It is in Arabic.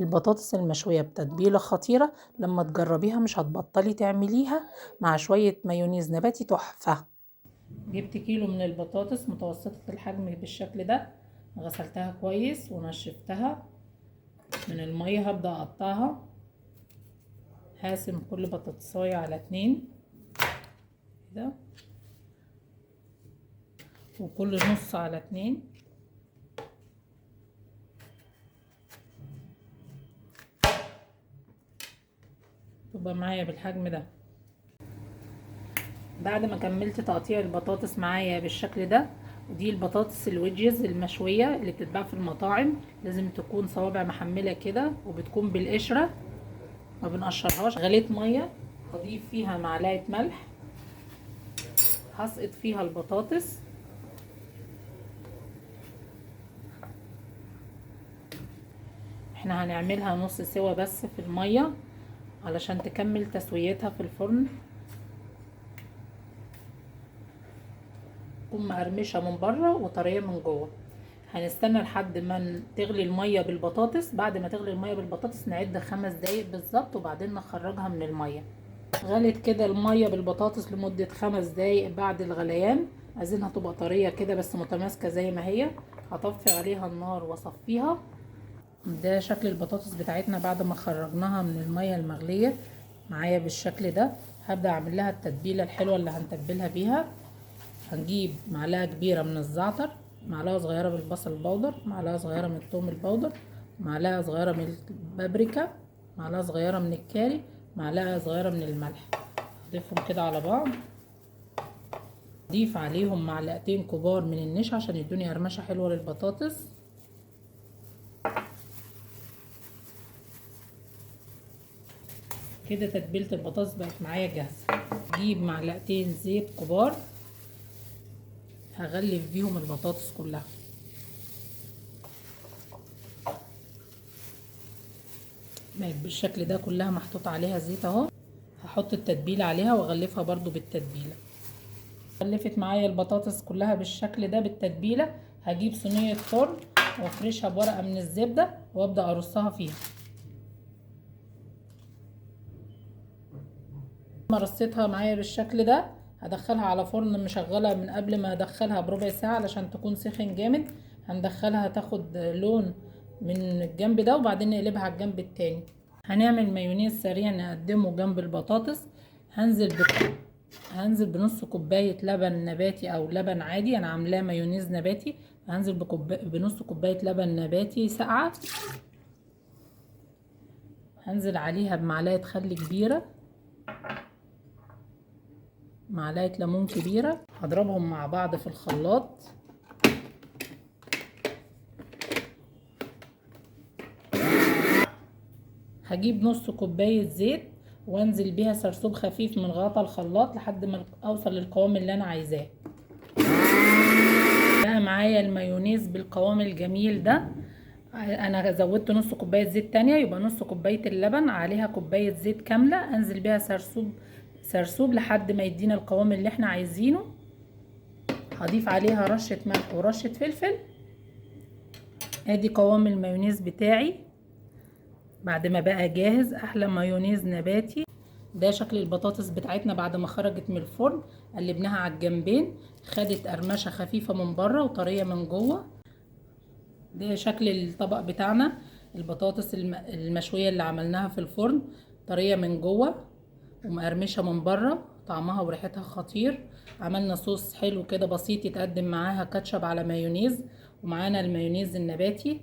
البطاطس المشوية بتتبيلة خطيرة، لما تجربيها مش هتبطلي تعمليها مع شوية مايونيز نباتي تحفة. جبت كيلو من البطاطس متوسطة الحجم بالشكل ده، غسلتها كويس ونشفتها من المية. هبدأ اقطعها، هقسم كل بطاطساية على 2 كده، وكل نص على 2. تبقى معايا بالحجم ده. بعد ما كملت تقطيع البطاطس معايا بالشكل ده، ودي البطاطس الويدجز المشوية اللي بتتباع في المطاعم، لازم تكون صوابع محملة كده وبتكون بالقشرة، ما بنقشرهاش. غليت مية، هضيف فيها معلقة ملح، هسقط فيها البطاطس، احنا هنعملها نص سوا بس في المية علشان تكمل تسويتها في الفرن، تكون مقرمشة من بره وطرية من جوه. هنستنى لحد ما تغلي المية بالبطاطس. بعد ما تغلي المية بالبطاطس نعد 5 دقايق بالظبط وبعدين نخرجها من المية. غلت كده المية بالبطاطس لمدة 5 دقايق. بعد الغليان عايزينها تبقى طرية كده بس متماسكة زي ما هي. هطفي عليها النار واصفيها. ده شكل البطاطس بتاعتنا بعد ما خرجناها من المية المغلية معايا بالشكل ده. هبدأ اعمل لها التتبيلة الحلوة اللي هنتبلها بيها. هنجيب معلقة كبيرة من الزعتر، معلقة صغيرة من البصل البودر، معلقة صغيرة من الثوم البودر، معلقة صغيرة من البابريكا، معلقة صغيرة من الكاري، معلقة صغيرة من الملح. نضيفهم كده على بعض. ضيف عليهم معلقتين كبار من النشا عشان يدوني قرمشة حلوة للبطاطس. كده تتبيلة البطاطس بقت معايا جاهزة. اجيب معلقتين زيت كبار، هغلف بيهم البطاطس كلها. بقت بالشكل ده كلها محطوط عليها زيت اهو. هحط التتبيله عليها واغلفها برضو بالتتبيله. غلفت معايا البطاطس كلها بالشكل ده بالتتبيله. هجيب صينيه فرن وافرشها بورقه من الزبده وابدا ارصها فيها. لما رصيتها معايا بالشكل ده هدخلها على فرن مشغله من قبل ما ادخلها بربع ساعه علشان تكون سخن جامد. هندخلها تاخد لون من الجنب ده وبعدين نقلبها على الجنب التاني. هنعمل مايونيز سريع نقدمه جنب البطاطس. هنزل بنص كوبايه لبن نباتي او لبن عادي، انا عاملاه مايونيز نباتي. هنزل بنص كوبايه لبن نباتي ساقعه. هنزل عليها بمعلقه خل كبيره، معلقه ليمون كبيره. هضربهم مع بعض في الخلاط. هجيب نص كوبايه زيت وانزل بيها سرسوب خفيف من غطا الخلاط لحد ما اوصل للقوام اللي انا عايزاه. بقى معايا المايونيز بالقوام الجميل ده. انا زودت نص كوبايه زيت تانية، يبقى نص كوبايه اللبن عليها كوبايه زيت كامله. انزل بيها سرسوب لحد ما يدينا القوام اللي احنا عايزينه. هضيف عليها رشه ملح ورشه فلفل. ادي قوام المايونيز بتاعي بعد ما بقى جاهز. احلى مايونيز نباتي. ده شكل البطاطس بتاعتنا بعد ما خرجت من الفرن. قلبناها على الجنبين، خدت قرمشه خفيفه من بره وطريه من جوه. ده شكل الطبق بتاعنا. البطاطس المشويه اللي عملناها في الفرن طريه من جوه ومقرمشه من بره، طعمها وريحتها خطير. عملنا صوص حلو كده بسيط يتقدم معاها كاتشب على مايونيز، ومعانا المايونيز النباتي.